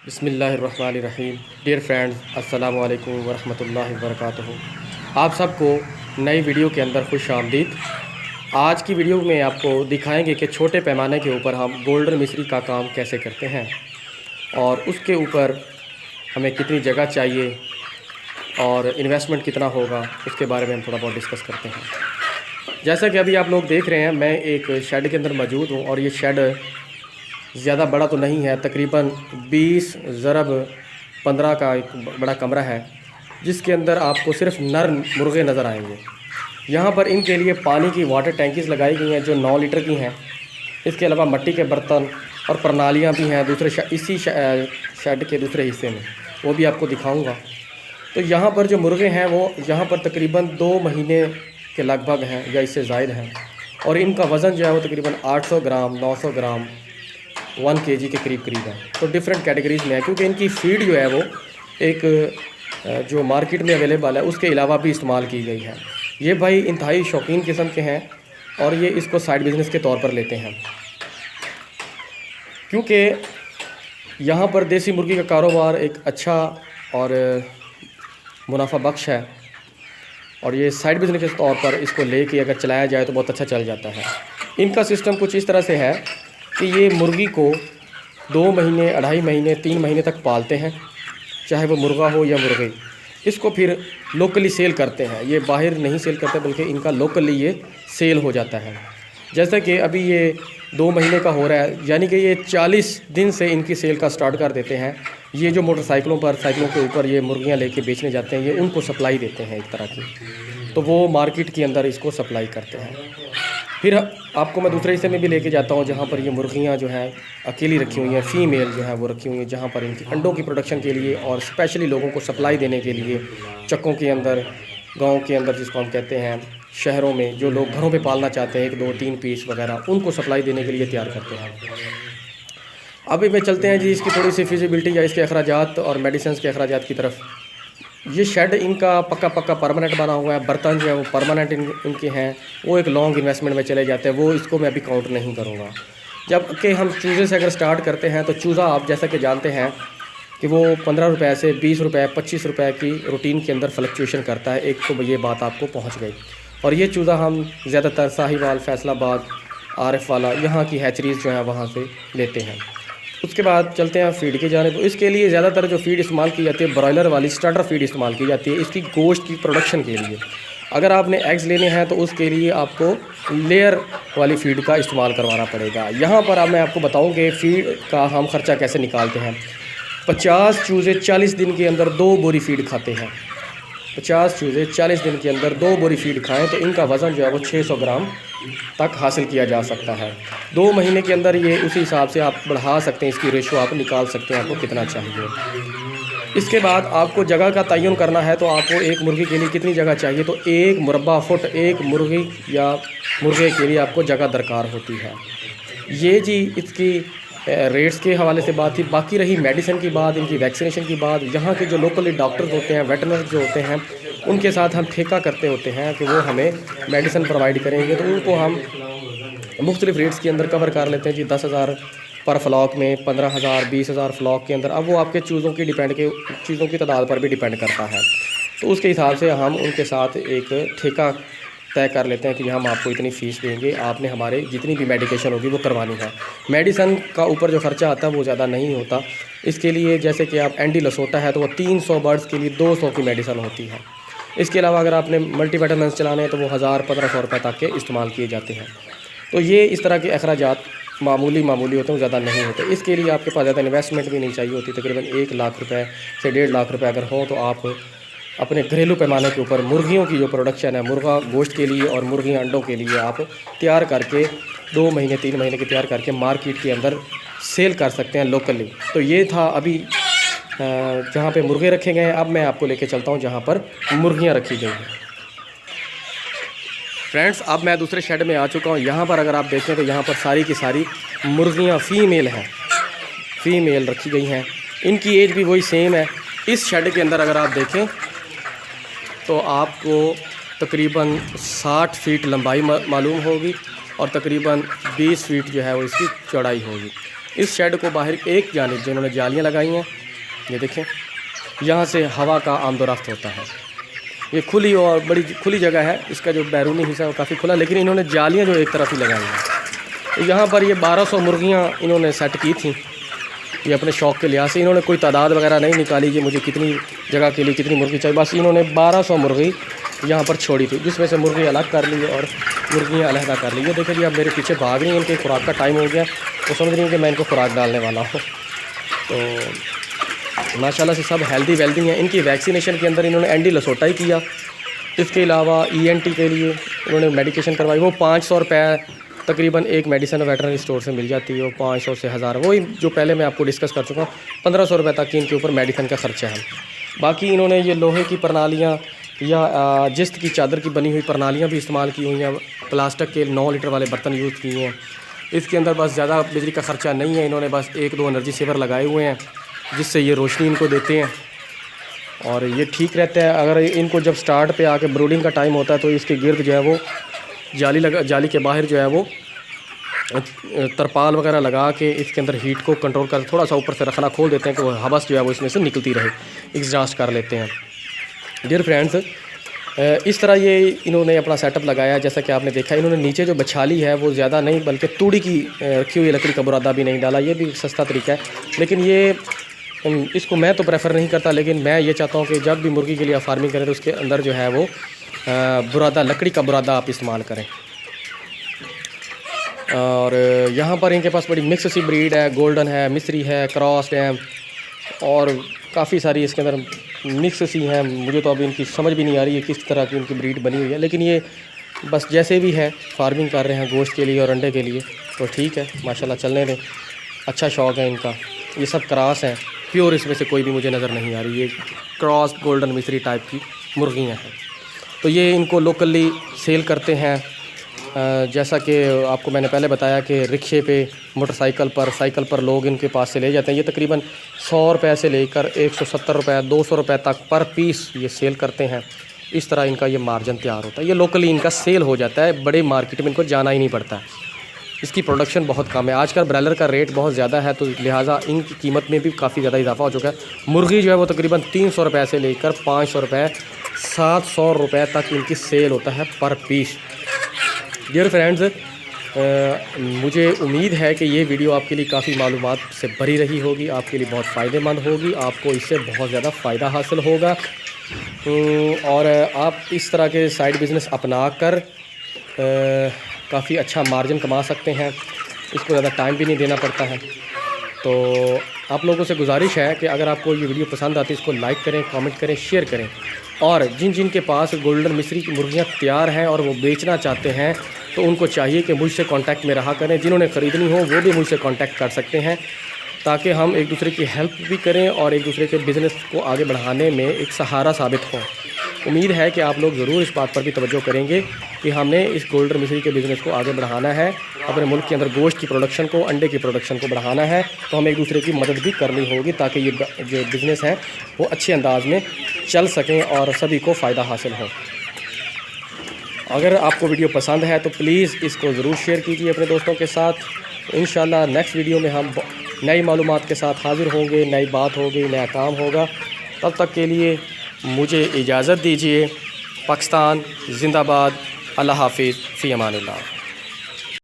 बिस्मिल्लाहिर्रहमानिर्रहीम। Dear friends, अस्सलामु अलैकुम वरहमतुल्लाहि वबरकातुहू। आप सबको नई वीडियो के अंदर खुश आमदीद। आज की वीडियो में आपको दिखाएंगे कि छोटे पैमाने के ऊपर हम गोल्डन मिस्री का काम कैसे करते हैं और उसके ऊपर हमें कितनी जगह चाहिए और इन्वेस्टमेंट कितना होगा, उसके बारे में हम थोड़ा बहुत डिस्कस करते हैं। जैसा कि अभी आप लोग देख रहे हैं, मैं एक शेड के अंदर मौजूद हूँ और ये शेड ज़्यादा बड़ा तो नहीं है, तकरीबन 20 ज़रब 15 का एक बड़ा कमरा है, जिसके अंदर आपको सिर्फ नर मुर्गे नज़र आएंगे। यहाँ पर इनके लिए पानी की वाटर टैंकीज़ लगाई गई हैं जो 9 लीटर की हैं। इसके अलावा मिट्टी के बर्तन और प्रणालियाँ भी हैं दूसरे इसी शेड के दूसरे हिस्से में, वो भी आपको दिखाऊँगा। तो यहाँ पर जो मुर्गे हैं वो यहाँ पर तकरीबन 2 महीने के लगभग हैं या इससे ज़ायद हैं, और इनका वज़न जो है वो तकरीबन 800 ग्राम 900 ग्राम 1 केजी के करीब है। तो डिफरेंट कैटेगरीज़ में है, क्योंकि इनकी फ़ीड जो है वो एक जो मार्केट में अवेलेबल है उसके अलावा भी इस्तेमाल की गई है। ये भाई इंतहाई शौकीन किस्म के हैं और ये इसको साइड बिज़नेस के तौर पर लेते हैं, क्योंकि यहाँ पर देसी मुर्गी का कारोबार एक अच्छा और मुनाफा बख्श है, और ये साइड बिज़नेस के तौर पर इसको लेके अगर चलाया जाए तो बहुत अच्छा चल जाता है। इनका सिस्टम कुछ इस तरह से है कि ये मुर्गी को 2 महीने 2.5 महीने 3 महीने तक पालते हैं, चाहे वो मुर्गा हो या मुर्गी। इसको फिर लोकली सेल करते हैं, ये बाहर नहीं सेल करते बल्कि इनका लोकली ये सेल हो जाता है। जैसा कि अभी ये 2 महीने का हो रहा है, यानी कि ये 40 दिन से इनकी सेल का स्टार्ट कर देते हैं। ये जो मोटरसाइकिलों के ऊपर ये मुर्गियाँ लेके बेचने जाते हैं, ये उनको सप्लाई देते हैं एक तरह की, तो वो मार्केट के अंदर इसको सप्लाई करते हैं। फिर आपको मैं दूसरे हिस्से में भी लेके जाता हूँ जहाँ पर ये मुर्गियाँ जो हैं अकेली रखी हुई हैं, फ़ीमेल जो है वो रखी हुई हैं, जहाँ पर इनकी अंडों की प्रोडक्शन के लिए और स्पेशली लोगों को सप्लाई देने के लिए चक्कों के अंदर, गांव के अंदर जिसको हम कहते हैं, शहरों में जो लोग घरों पे पालना चाहते हैं 1 2 3 पीस वगैरह, उनको सप्लाई देने के लिए तैयार करते हैं। अभी मैं चलते हैं जी इसकी थोड़ी सी फिजिबिलिटी या इसके अखराजात और मेडिसिन के अखराजात की तरफ। ये शेड इनका पक्का परमानेंट बना हुआ है। बर्तन जो है वो परमानेंट इनके हैं, वो एक लॉन्ग इन्वेस्टमेंट में चले जाते हैं, वो इसको मैं अभी काउंट नहीं करूँगा। जबकि हम चूज़े से अगर स्टार्ट करते हैं तो चूज़ा आप जैसा कि जानते हैं कि वो 15 रुपये से 20 रुपये 25 रुपये की रूटीन के अंदर फ्लक्चुएशन करता है। एक तो ये बात आपको पहुँच गई। और ये चूज़ा हम ज़्यादातर साहिवाल, फैसलाबाद, आरिफ वाला, यहाँ की हैचरीज़ जो है वहाँ से लेते हैं। उसके बाद चलते हैं फ़ीड की जानिब। तो इसके लिए ज़्यादातर जो फ़ीड इस्तेमाल की जाती है, ब्रॉयलर वाली स्टार्टर फ़ीड इस्तेमाल की जाती है इसकी गोश्त की प्रोडक्शन के लिए। अगर आपने एग्स लेने हैं तो उसके लिए आपको लेयर वाली फ़ीड का इस्तेमाल करवाना पड़ेगा। यहाँ पर अब मैं आपको बताऊँ कि फ़ीड का हम ख़र्चा कैसे निकालते हैं। 50 चूज़े 40 दिन के अंदर 2 बोरी फ़ीड खाते हैं। 50 चूज़े 40 दिन के अंदर 2 बोरी फ़ीड खाएँ तो इनका वज़न जो है वो 600 ग्राम तक हासिल किया जा सकता है। 2 महीने के अंदर ये उसी हिसाब से आप बढ़ा सकते हैं, इसकी रेशो आप निकाल सकते हैं आपको कितना चाहिए। इसके बाद आपको जगह का तयन करना है, तो आपको एक मुर्गी के लिए कितनी जगह चाहिए, तो 1 मुरब्बा फुट एक मुर्गी या मुर्गे के लिए आपको जगह दरकार होती है। ये जी इसकी रेट्स के हवाले से बात थी। बाकी रही मेडिसिन की बात, इनकी वैक्सीनेशन की बात, यहाँ के जो लोकली डॉक्टर्स होते हैं, वेटरनरी जो होते हैं, उनके साथ हम ठेका करते होते हैं कि वो हमें मेडिसिन प्रोवाइड करेंगे, तो उनको हम मुख्तलिफ रेट्स के अंदर कवर कर लेते हैं जी। 10,000 पर फ्लॉक में, 15,000, 20,000 फ्लॉक के अंदर। अब वो आपके चीज़ों की तादाद पर भी डिपेंड करता है, तो उसके हिसाब से हम उनके साथ एक ठेका तय कर लेते हैं कि हम आपको इतनी फ़ीस देंगे, आपने हमारे जितनी भी मेडिकेशन होगी वो करवानी है। मेडिसन का ऊपर जो ख़र्चा आता है वो ज़्यादा नहीं होता। इसके लिए जैसे कि आप एंटी लसोटा है तो वो 300 बर्ड्स के लिए 200 की मेडिसन होती है। इसके अलावा अगर आपने मल्टीविटामिन्स चलाने हैं तो वो 1000-1500 रुपये तक के इस्तेमाल किए जाते हैं। तो ये इस तरह के अखराजात मामूली होते हैं, ज़्यादा नहीं होते। इसके लिए आपके पास ज़्यादा इन्वेस्टमेंट भी नहीं चाहिए होती। तकरीबन 1 लाख रुपये से 1.5 लाख रुपये अगर हो तो आप अपने घरेलू पैमाने के ऊपर मुर्गियों की जो प्रोडक्शन है, मुर्गा गोश्त के लिए और मुर्गियाँ अंडों के लिए आप तैयार करके 2 महीने 3 महीने की तैयार करके मार्केट के अंदर सेल कर सकते हैं लोकली। तो ये था अभी जहाँ पे मुर्गे रखे गए हैं। अब मैं आपको लेके चलता हूँ जहाँ पर मुर्गियाँ रखी गई हैं। फ्रेंड्स, अब मैं दूसरे शेड में आ चुका हूँ। यहाँ पर अगर आप देखें तो यहाँ पर सारी की सारी मुर्गियाँ फ़ीमेल हैं, फ़ीमेल रखी गई हैं। इनकी एज भी वही सेम है। इस शेड के अंदर अगर आप देखें तो आपको तकरीबन 60 फीट लंबाई मालूम होगी और तकरीबन 20 फीट जो है वो इसकी चौड़ाई होगी। इस शेड को बाहर एक जानिब जिन्होंने जालियाँ लगाई हैं, ये देखें, यहाँ से हवा का आमदोरफ्त होता है। ये खुली और बड़ी खुली जगह है, इसका जो बैरूनी हिस्सा है वो काफ़ी खुला, लेकिन इन्होंने जालियाँ जो एक तरफ ही लगाई हैं। तो यहाँ पर ये 1200 मुर्गियाँ इन्होंने सेट की थी, ये अपने शौक़ के लिहाज से। इन्होंने कोई तादाद वगैरह नहीं निकाली कि मुझे कितनी जगह के लिए कितनी मुर्गी चाहिए, बस इन्होंने 1200 मुर्गी यहाँ पर छोड़ी थी, जिसमें से मुर्गी अलग कर ली और मुर्गियाँ अलहदा कर ली। ये देखिए जी, अब मेरे पीछे भाग रही हैं, इनके खुराक का टाइम हो गया, तो समझ रही हैं कि मैं इनको खुराक डालने वाला हूँ। तो माशाल्लाह से सब हेल्दी वेल्दी हैं। इनकी वैक्सीनेशन के अंदर इन्होंने एंटी लसोटा ही किया, इसके अलावा ENT के लिए उन्होंने मेडिकेशन करवाई। वो 500 रुपये तकरीबन एक मेडिसिन वेटरनरी स्टोर से मिल जाती है, वो 500 से 1000, वही जो पहले मैं आपको डिस्कस कर चुका हूँ। 1500 रुपये तक की इनके ऊपर मेडिसिन का ख़र्चा है। बाकी इन्होंने ये लोहे की प्रणालियाँ या जिस्त की चादर की बनी हुई प्रणालियाँ भी इस्तेमाल की हुई हैं। प्लास्टिक के 9 लीटर वाले बर्तन यूज़ किए हैं। इसके अंदर बस ज़्यादा बिजली का ख़र्चा नहीं है, इन्होंने बस 1-2 एनर्जी सेवर लगाए हुए हैं, जिससे ये रोशनी इनको देते हैं और ये ठीक रहता है। अगर इनको जब स्टार्ट पे आके ब्रूडिंग का टाइम होता है तो इसके गिर्द जो है वो जाली के बाहर जो है वो तरपाल वगैरह लगा के इसके अंदर हीट को कंट्रोल कर, थोड़ा सा ऊपर से रखना खोल देते हैं कि वो हवा जो है वो इसमें से निकलती रहे, एग्जॉस्ट कर लेते हैं। डियर फ्रेंड्स, इस तरह ये इन्होंने अपना सेटअप लगाया। जैसा कि आपने देखा, इन्होंने नीचे जो बछाली है वो ज़्यादा नहीं बल्कि तूड़ी की रखी हुई लकड़ी का बुरादा भी नहीं डाला, ये भी सस्ता तरीका है। लेकिन ये इसको मैं तो प्रेफर नहीं करता, लेकिन मैं ये चाहता हूँ कि जब भी मुर्गी के लिए आप फार्मिंग करें तो उसके अंदर जो है वो बुरादा, लकड़ी का बुरादा आप इस्तेमाल करें। और यहाँ पर इनके पास बड़ी मिक्स सी ब्रीड है, गोल्डन है, मिस्री है, क्रॉस है और काफ़ी सारी इसके अंदर मिक्स सी हैं। मुझे तो अभी इनकी समझ भी नहीं आ रही है किस तरह की इनकी ब्रीड बनी हुई है, लेकिन ये बस जैसे भी है फार्मिंग कर रहे हैं गोश्त के लिए और अंडे के लिए, तो ठीक है, माशाल्लाह चलने दें। अच्छा शौक़ है इनका। ये सब क्रॉस हैं, प्योर इसमें से कोई भी मुझे नज़र नहीं आ रही। ये क्रॉस गोल्डन मिस्री टाइप की मुर्गियाँ हैं। तो ये इनको लोकली सेल करते हैं। जैसा कि आपको मैंने पहले बताया कि रिक्शे पे, मोटरसाइकिल पर, साइकिल पर लोग इनके पास से ले जाते हैं। ये तकरीबन 100 रुपये से लेकर 170 रुपये, 200 रुपये तक पर पीस ये सेल करते हैं। इस तरह इनका ये मार्जिन तैयार होता है। ये लोकली इनका सेल हो जाता है, बड़े मार्केट में इनको जाना ही नहीं पड़ता है। इसकी प्रोडक्शन बहुत कम है। आजकल ब्रायलर का रेट बहुत ज़्यादा है, तो लिहाजा इनकी कीमत में भी काफ़ी ज़्यादा इजाफा हो चुका है। मुर्गी जो है वो तकरीबन 300 रुपये से लेकर 500 रुपये, 700 रुपये तक इनकी सेल होता है पर पीस। डियर फ्रेंड्स, मुझे उम्मीद है कि ये वीडियो आपके लिए काफ़ी मालूमात से भरी रही होगी, आपके लिए बहुत फ़ायदेमंद होगी, आपको इससे बहुत ज़्यादा फ़ायदा हासिल होगा और आप इस तरह के साइड बिज़नेस अपना कर काफ़ी अच्छा मार्जिन कमा सकते हैं। इसको ज़्यादा टाइम भी नहीं देना पड़ता है। तो आप लोगों से गुजारिश है कि अगर आपको ये वीडियो पसंद आती है इसको लाइक करें, कमेंट करें, शेयर करें और जिन जिन के पास गोल्डन मिस्री की मुर्गियाँ तैयार हैं और वो बेचना चाहते हैं तो उनको चाहिए कि मुझसे कांटेक्ट में रहा करें। जिन्होंने ख़रीदनी हो वो भी मुझसे कांटेक्ट कर सकते हैं, ताकि हम एक दूसरे की हेल्प भी करें और एक दूसरे के बिज़नेस को आगे बढ़ाने में एक सहारा साबित हों। उम्मीद है कि आप लोग ज़रूर इस बात पर भी तवज्जो करेंगे कि हमने इस गोल्डन मिस्री के बिज़नेस को आगे बढ़ाना है, अपने मुल्क के अंदर गोश्त की प्रोडक्शन को, अंडे की प्रोडक्शन को बढ़ाना है। तो हमें एक दूसरे की मदद भी करनी होगी ताकि ये जो बिज़नेस है वो अच्छे अंदाज में चल सकें और सभी को फ़ायदा हासिल हो। अगर आपको वीडियो पसंद है तो प्लीज़ इसको ज़रूर शेयर कीजिए अपने दोस्तों के साथ। इंशाल्लाह नेक्स्ट वीडियो में हम नई मालूमात के साथ हाज़िर होंगे, नई बात होगी, नया काम होगा। तब तक के लिए मुझे इजाज़त दीजिए। पाकिस्तान ज़िंदाबाद। अल्लाह हाफिज़, फ़ी अमानिल्लाह।